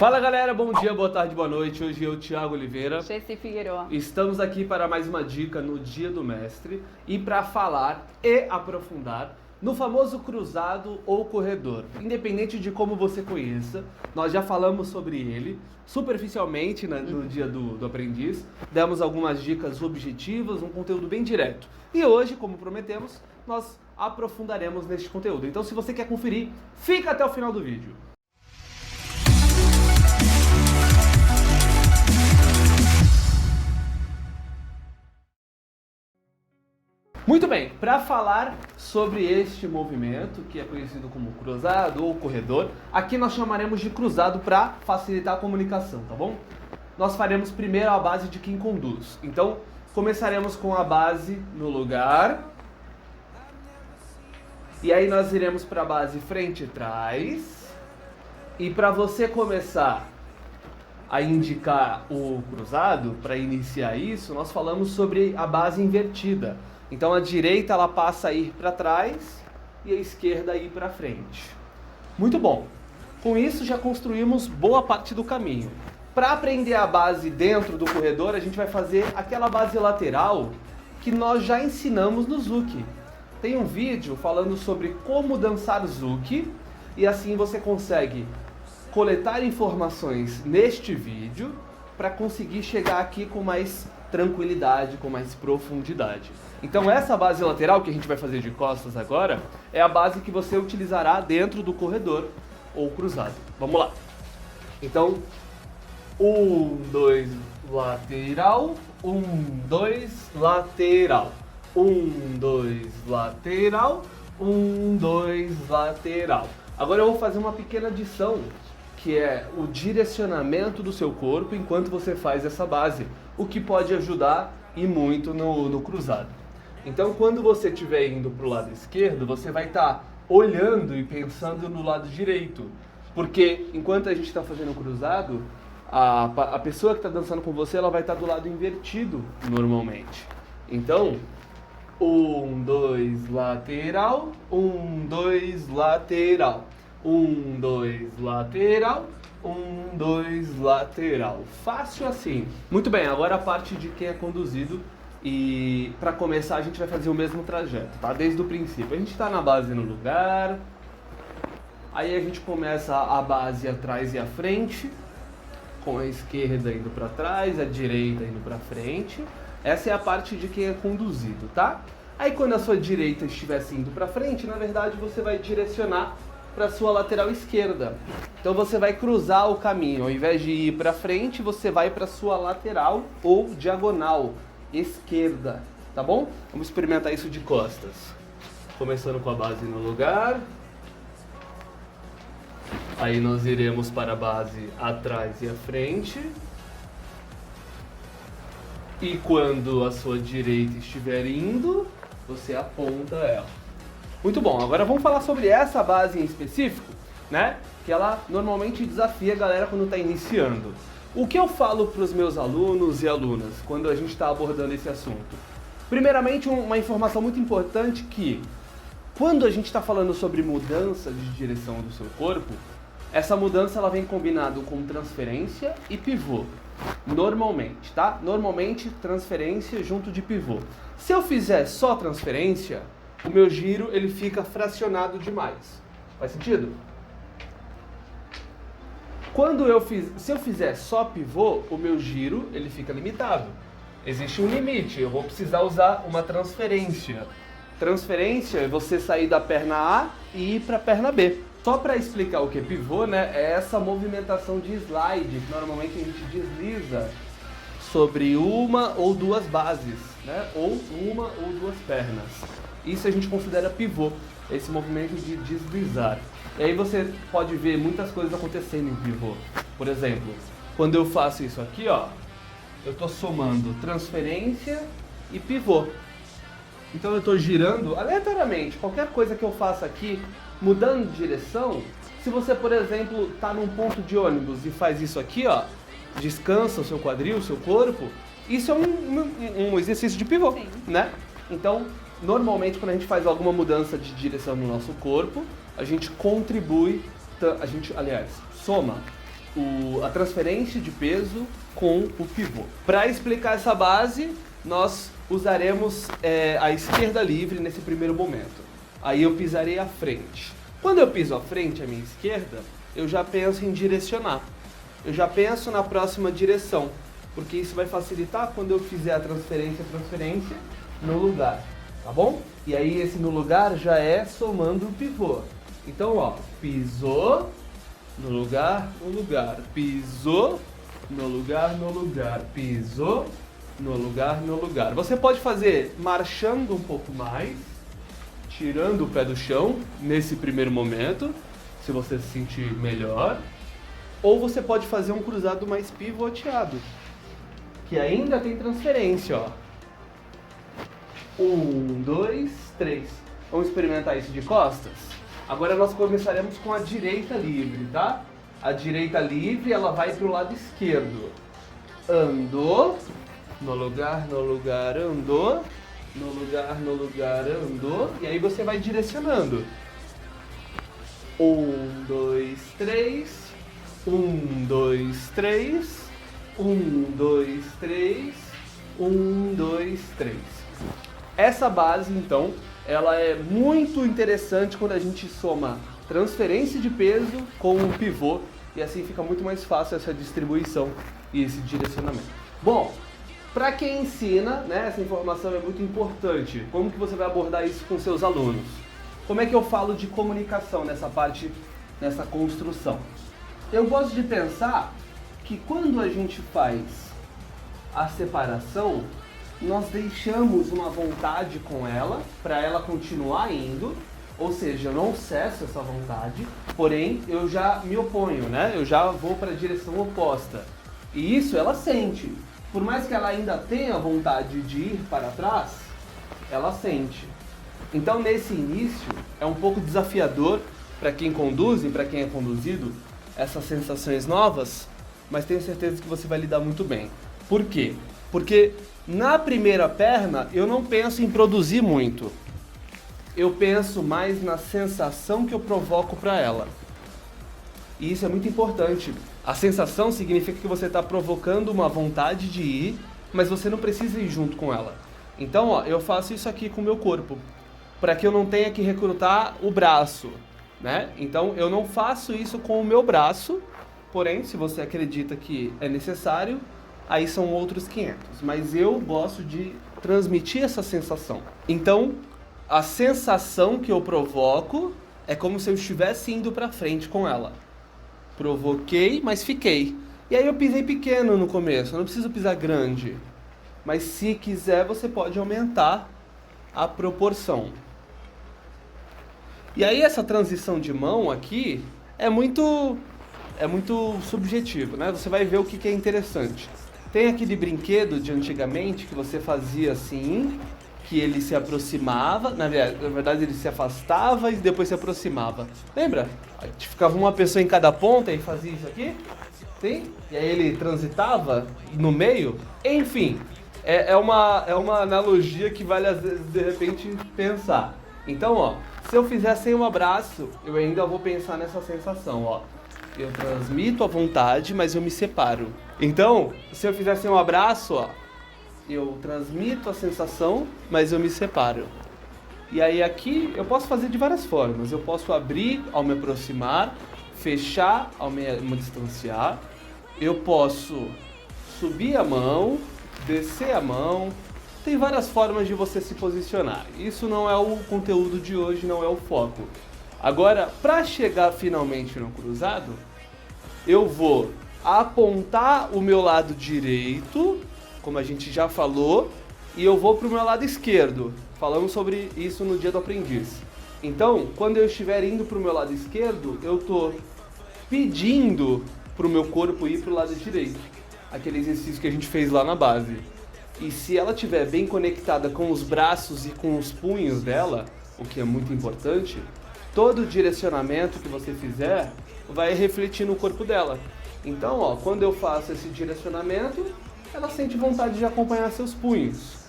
Fala galera, bom dia, boa tarde, boa noite. Hoje eu, Thiago Oliveira. Jessi Figueiredo. Estamos aqui para mais uma dica no Dia do Mestre e para falar e aprofundar no famoso cruzado ou corredor. Independente de como você conheça, nós já falamos sobre ele superficialmente no Dia do Aprendiz, demos algumas dicas objetivas, um conteúdo bem direto. E hoje, como prometemos, nós aprofundaremos neste conteúdo. Então, se você quer conferir, fica até o final do vídeo. Muito bem, para falar sobre este movimento, que é conhecido como cruzado ou corredor, aqui nós chamaremos de cruzado para facilitar a comunicação, tá bom? Nós faremos primeiro a base de quem conduz. Então, começaremos com a base no lugar. E aí nós iremos para a base frente e trás. E para você começar a indicar o cruzado, para iniciar isso, nós falamos sobre a base invertida. Então a direita ela passa a ir para trás e a esquerda a ir para frente. Muito bom. Com isso já construímos boa parte do caminho. Para aprender a base dentro do corredor, a gente vai fazer aquela base lateral que nós já ensinamos no Zouk. Tem um vídeo falando sobre como dançar Zouk e assim você consegue coletar informações neste vídeo para conseguir chegar aqui com mais tranquilidade, com mais profundidade. Então essa base lateral que a gente vai fazer de costas agora é a base que você utilizará dentro do corredor ou cruzado. Vamos lá. Então, 1, 2, lateral, 1, 2, lateral, 1, 2, lateral, 1, 2, lateral. Agora eu vou fazer uma pequena adição, que é o direcionamento do seu corpo enquanto você faz essa base, o que pode ajudar e muito no cruzado. Então, quando você estiver indo para o lado esquerdo, você vai estar olhando e pensando no lado direito, porque enquanto a gente está fazendo o cruzado, a pessoa que está dançando com você, ela vai estar do lado invertido normalmente. Então, 1, 2, lateral, 1, 2, lateral. 1, 2, lateral, 1, 2, lateral. Fácil assim. Muito bem, agora a parte de quem é conduzido. E para começar a gente vai fazer o mesmo trajeto, tá? Desde o princípio. A gente está na base no lugar. Aí a gente começa a base atrás e à frente, com a esquerda indo para trás, a direita indo para frente. Essa é a parte de quem é conduzido, tá? Aí quando a sua direita estiver indo para frente, na verdade você vai direcionar para a sua lateral esquerda. Então você vai cruzar o caminho, ao invés de ir para frente, você vai para a sua lateral ou diagonal esquerda, tá bom? Vamos experimentar isso de costas. Começando com a base no lugar. Aí nós iremos para a base atrás e à frente. E quando a sua direita estiver indo, você aponta ela. Muito bom, agora vamos falar sobre essa base em específico, né? Que ela normalmente desafia a galera quando está iniciando. O que eu falo para os meus alunos e alunas quando a gente está abordando esse assunto? Primeiramente, uma informação muito importante que quando a gente está falando sobre mudança de direção do seu corpo, essa mudança ela vem combinado com transferência e pivô. Normalmente, tá? Normalmente, transferência junto de pivô. Se eu fizer só transferência, o meu giro ele fica fracionado demais. Faz sentido? Se eu fizer só pivô, o meu giro ele fica limitado. Existe um limite, eu vou precisar usar uma transferência. Transferência é você sair da perna A e ir para a perna B. Só para explicar o que é pivô, né, é essa movimentação de slide, que normalmente a gente desliza sobre uma ou duas bases, né, ou uma ou duas pernas. Isso a gente considera pivô, esse movimento de deslizar. E aí você pode ver muitas coisas acontecendo em pivô. Por exemplo, quando eu faço isso aqui, ó, eu estou somando transferência e pivô. Então eu estou girando aleatoriamente. Qualquer coisa que eu faça aqui, mudando de direção, se você, por exemplo, está num ponto de ônibus e faz isso aqui, ó, descansa o seu quadril, o seu corpo, isso é um exercício de pivô, né? Então, normalmente quando a gente faz alguma mudança de direção no nosso corpo, a gente contribui, a gente, aliás, soma a transferência de peso com o pivô. Para explicar essa base, nós usaremos a esquerda livre nesse primeiro momento. Aí eu pisarei à frente. Quando eu piso à frente, à minha esquerda, eu já penso em direcionar. Eu já penso na próxima direção, porque isso vai facilitar quando eu fizer a transferência no lugar, tá bom? E aí esse no lugar já é somando o pivô. Então, ó, pisou, no lugar, pisou, no lugar, pisou, no lugar. Você pode fazer marchando um pouco mais, tirando o pé do chão nesse primeiro momento, se você se sentir melhor. Ou você pode fazer um cruzado mais pivoteado, que ainda tem transferência, ó. 1, 2, 3. Vamos experimentar isso de costas? Agora nós começaremos com a direita livre, tá? A direita livre, ela vai para o lado esquerdo. Andou, no lugar, andou, no lugar, andou. E aí você vai direcionando. 1, 2, 3. 1, 2, 3. 1, 2, 3. 1, 2, 3. Essa base, então, ela é muito interessante quando a gente soma transferência de peso com o pivô, e assim fica muito mais fácil essa distribuição e esse direcionamento. Bom, para quem ensina, né, essa informação é muito importante. Como que você vai abordar isso com seus alunos? Como é que eu falo de comunicação nessa parte, nessa construção? Eu gosto de pensar que quando a gente faz a separação, nós deixamos uma vontade com ela, para ela continuar indo, ou seja, eu não cesso essa vontade, porém eu já me oponho, né? Eu já vou para a direção oposta. E isso ela sente. Por mais que ela ainda tenha vontade de ir para trás, ela sente. Então nesse início é um pouco desafiador para quem conduz e para quem é conduzido essas sensações novas, mas tenho certeza que você vai lidar muito bem. Por quê? Porque na primeira perna eu não penso em produzir muito. Eu penso mais na sensação que eu provoco para ela. E isso é muito importante. A sensação significa que você está provocando uma vontade de ir, mas você não precisa ir junto com ela. Então, ó, eu faço isso aqui com o meu corpo, para que eu não tenha que recrutar o braço, né? Então, eu não faço isso com o meu braço, porém, se você acredita que é necessário, aí são outros 500. Mas eu gosto de transmitir essa sensação. Então, a sensação que eu provoco é como se eu estivesse indo para frente com ela. Provoquei, mas fiquei. E aí eu pisei pequeno no começo, eu não preciso pisar grande. Mas se quiser, você pode aumentar a proporção. E aí essa transição de mão aqui é muito subjetivo, né? Você vai ver o que é interessante. Tem aquele brinquedo de antigamente que você fazia assim, que ele se aproximava, na verdade ele se afastava e depois se aproximava. Lembra? Ficava uma pessoa em cada ponta e fazia isso aqui? Sim? E aí ele transitava no meio? Enfim, é uma analogia que vale às vezes de repente pensar. Então, ó, se eu fizer sem um abraço, eu ainda vou pensar nessa sensação, ó. Eu transmito a vontade, mas eu me separo. Então, se eu fizer sem um abraço, ó, eu transmito a sensação, mas eu me separo. E aí aqui eu posso fazer de várias formas. Eu posso abrir ao me aproximar, fechar ao me distanciar. Eu posso subir a mão, descer a mão. Tem várias formas de você se posicionar. Isso não é o conteúdo de hoje, não é o foco. Agora, para chegar finalmente no cruzado, eu vou apontar o meu lado direito, como a gente já falou, e eu vou para o meu lado esquerdo. Falamos sobre isso no Dia do Aprendiz. Então, quando eu estiver indo para o meu lado esquerdo, eu estou pedindo para o meu corpo ir para o lado direito. Aquele exercício que a gente fez lá na base. E se ela estiver bem conectada com os braços e com os punhos dela, o que é muito importante, todo o direcionamento que você fizer vai refletir no corpo dela. Então, ó, quando eu faço esse direcionamento, ela sente vontade de acompanhar seus punhos.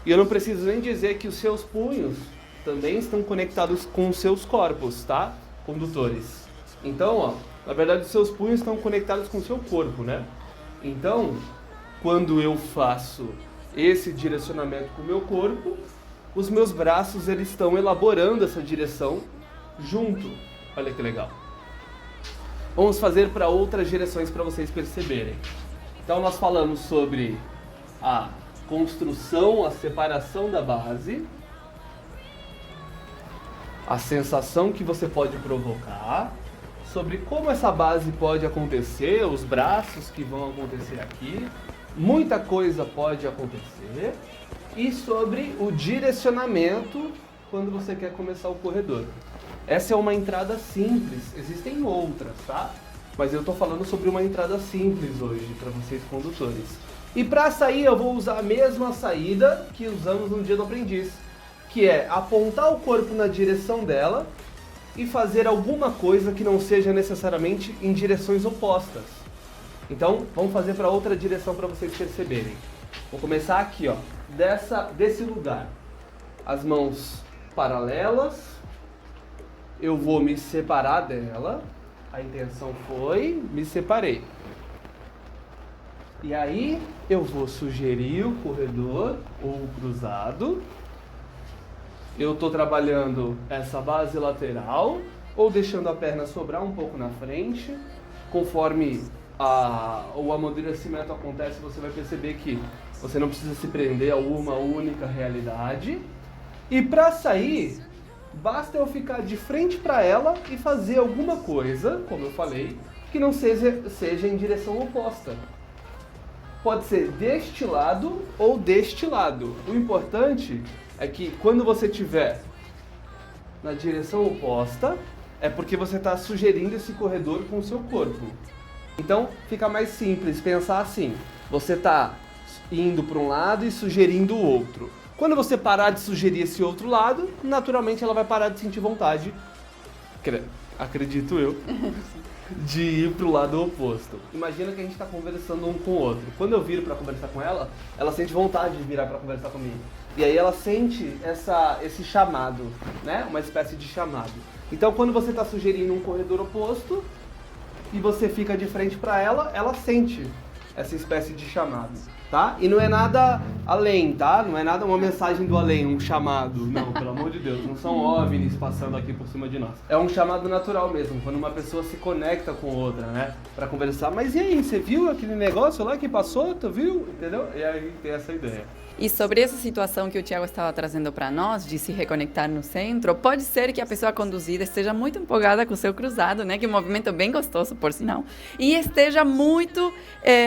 E eu não preciso nem dizer que os seus punhos também estão conectados com os seus corpos, tá? Condutores. Então, ó, Na verdade, os seus punhos estão conectados com o seu corpo, né? Então, quando eu faço esse direcionamento com o meu corpo, os meus braços eles estão elaborando essa direção junto. Olha que legal. Vamos fazer para outras direções para vocês perceberem. Então nós falamos sobre a construção, a separação da base, a sensação que você pode provocar, sobre como essa base pode acontecer, os braços que vão acontecer aqui, muita coisa pode acontecer, e sobre o direcionamento quando você quer começar o corredor. Essa é uma entrada simples, existem outras, tá? Mas eu tô falando sobre uma entrada simples hoje para vocês condutores. E para sair eu vou usar a mesma saída que usamos no Dia do Aprendiz, que é apontar o corpo na direção dela e fazer alguma coisa que não seja necessariamente em direções opostas. Então, vamos fazer para outra direção para vocês perceberem. Vou começar aqui, ó, desse lugar. As mãos paralelas. Eu vou me separar dela. A intenção foi, me separei. E aí, eu vou sugerir o corredor ou o cruzado. Eu estou trabalhando essa base lateral ou deixando a perna sobrar um pouco na frente. Conforme o amadurecimento acontece, você vai perceber que você não precisa se prender a uma única realidade. E para sair, basta eu ficar de frente para ela e fazer alguma coisa, como eu falei, que não seja em direção oposta. Pode ser deste lado ou deste lado. O importante é que quando você estiver na direção oposta, é porque você está sugerindo esse corredor com o seu corpo. Então fica mais simples pensar assim, você está indo para um lado e sugerindo o outro. Quando você parar de sugerir esse outro lado, naturalmente ela vai parar de sentir vontade, acredito eu, de ir para o lado oposto. Imagina que a gente está conversando um com o outro. Quando eu viro para conversar com ela, ela sente vontade de virar para conversar comigo. E aí ela sente esse chamado, né? Uma espécie de chamado. Então quando você está sugerindo um corredor oposto e você fica de frente para ela, ela sente essa espécie de chamado, tá? E não é nada além, tá? Não é nada uma mensagem do além, um chamado. Não, pelo amor de Deus, não são OVNIs passando aqui por cima de nós. É um chamado natural mesmo, quando uma pessoa se conecta com outra, né? Pra conversar. Mas e aí, você viu aquele negócio lá que passou? Tu viu? Entendeu? E aí tem essa ideia. E sobre essa situação que o Thiago estava trazendo para nós, de se reconectar no centro, pode ser que a pessoa conduzida esteja muito empolgada com o seu cruzado, né? Que é um movimento bem gostoso, por sinal. E esteja muito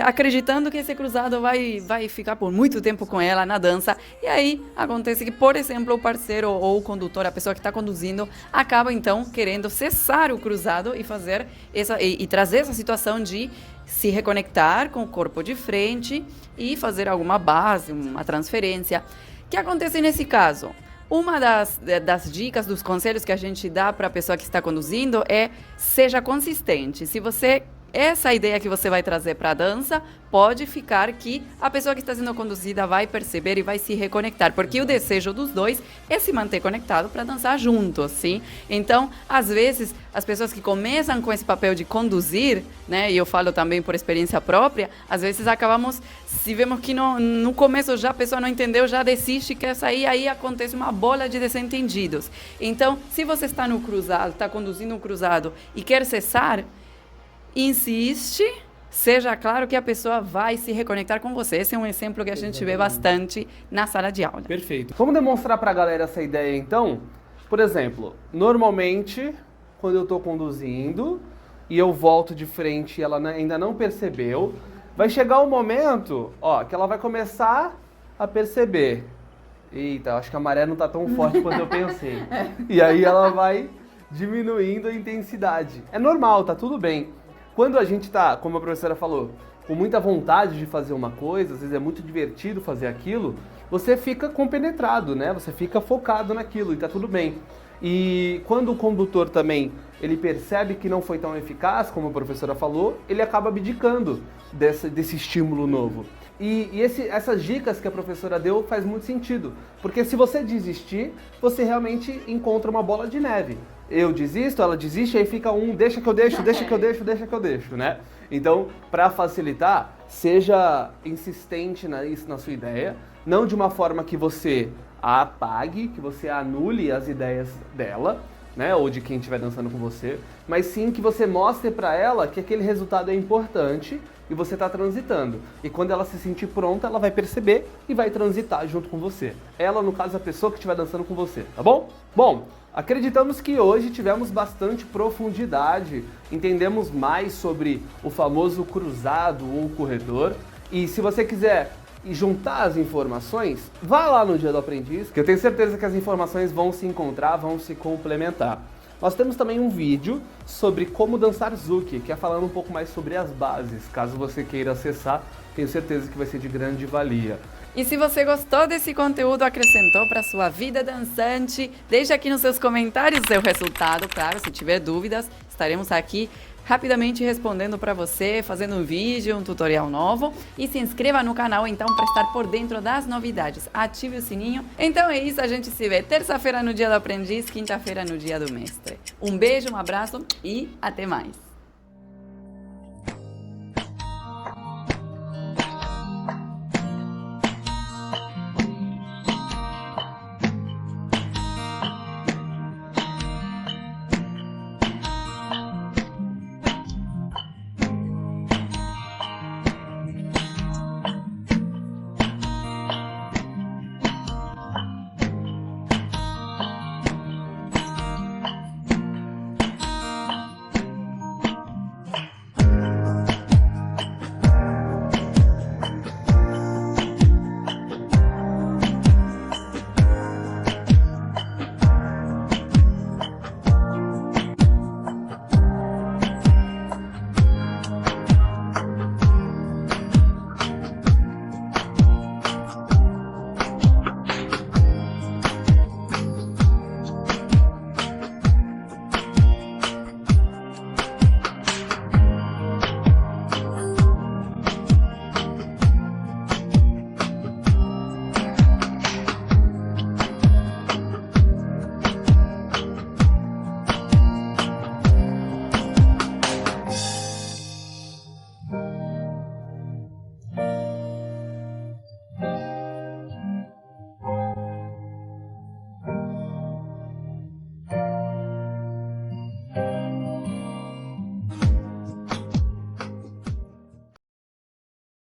acreditando que esse cruzado vai ficar por muito tempo com ela na dança. E aí acontece que, por exemplo, o parceiro ou o condutor, a pessoa que está conduzindo, acaba então querendo cessar o cruzado e fazer e trazer essa situação de se reconectar com o corpo de frente e fazer alguma base, uma transferência. O que acontece nesse caso? Uma das dicas, dos conselhos que a gente dá para a pessoa que está conduzindo é: seja consistente. Se você essa ideia que você vai trazer para a dança, pode ficar que a pessoa que está sendo conduzida vai perceber e vai se reconectar, porque o desejo dos dois é se manter conectado para dançar juntos, sim? Então, às vezes, as pessoas que começam com esse papel de conduzir, né, e eu falo também por experiência própria, às vezes acabamos, se vemos que no começo já a pessoa não entendeu, já desiste, quer sair, aí acontece uma bola de desentendidos. Então, se você está no cruzado, está conduzindo um cruzado e quer cessar, insiste, seja claro que a pessoa vai se reconectar com você. Esse é um exemplo que a gente vê bastante na sala de aula. Perfeito. Vamos demonstrar para a galera essa ideia então? Por exemplo, normalmente, quando eu estou conduzindo e eu volto de frente e ela ainda não percebeu, vai chegar um momento, ó, que ela vai começar a perceber. Eita, acho que a maré não está tão forte quanto eu pensei. E aí ela vai diminuindo a intensidade. É normal, tá tudo bem. Quando a gente tá, como a professora falou, com muita vontade de fazer uma coisa, às vezes é muito divertido fazer aquilo, você fica compenetrado, né? Você fica focado naquilo e tá tudo bem. E quando o condutor também, ele percebe que não foi tão eficaz, como a professora falou, ele acaba abdicando desse estímulo novo. E essas dicas que a professora deu faz muito sentido, porque se você desistir, você realmente encontra uma bola de neve. eu desisto, ela desiste, aí fica deixa que eu deixo, deixa que eu deixo, deixa que eu deixo, né? Então, para facilitar, seja insistente na sua ideia, não de uma forma que você a apague, que você anule as ideias dela, né, ou de quem estiver dançando com você, mas sim que você mostre para ela que aquele resultado é importante e você está transitando. E quando ela se sentir pronta, ela vai perceber e vai transitar junto com você. Ela, no caso, é a pessoa que estiver dançando com você, tá bom? Bom, acreditamos que hoje tivemos bastante profundidade, entendemos mais sobre o famoso cruzado ou corredor. E se você quiser juntar as informações, vá lá no Dia do Aprendiz, que eu tenho certeza que as informações vão se encontrar, vão se complementar. Nós temos também um vídeo sobre como dançar Zouk, que é falando um pouco mais sobre as bases. Caso você queira acessar, tenho certeza que vai ser de grande valia. E se você gostou desse conteúdo, acrescentou para sua vida dançante, deixe aqui nos seus comentários o seu resultado. Claro, se tiver dúvidas, estaremos aqui rapidamente respondendo para você, fazendo um vídeo, um tutorial novo. E se inscreva no canal, então, para estar por dentro das novidades. Ative o sininho. Então é isso, a gente se vê terça-feira no Dia do Aprendiz, quinta-feira no Dia do Mestre. Um beijo, um abraço e até mais!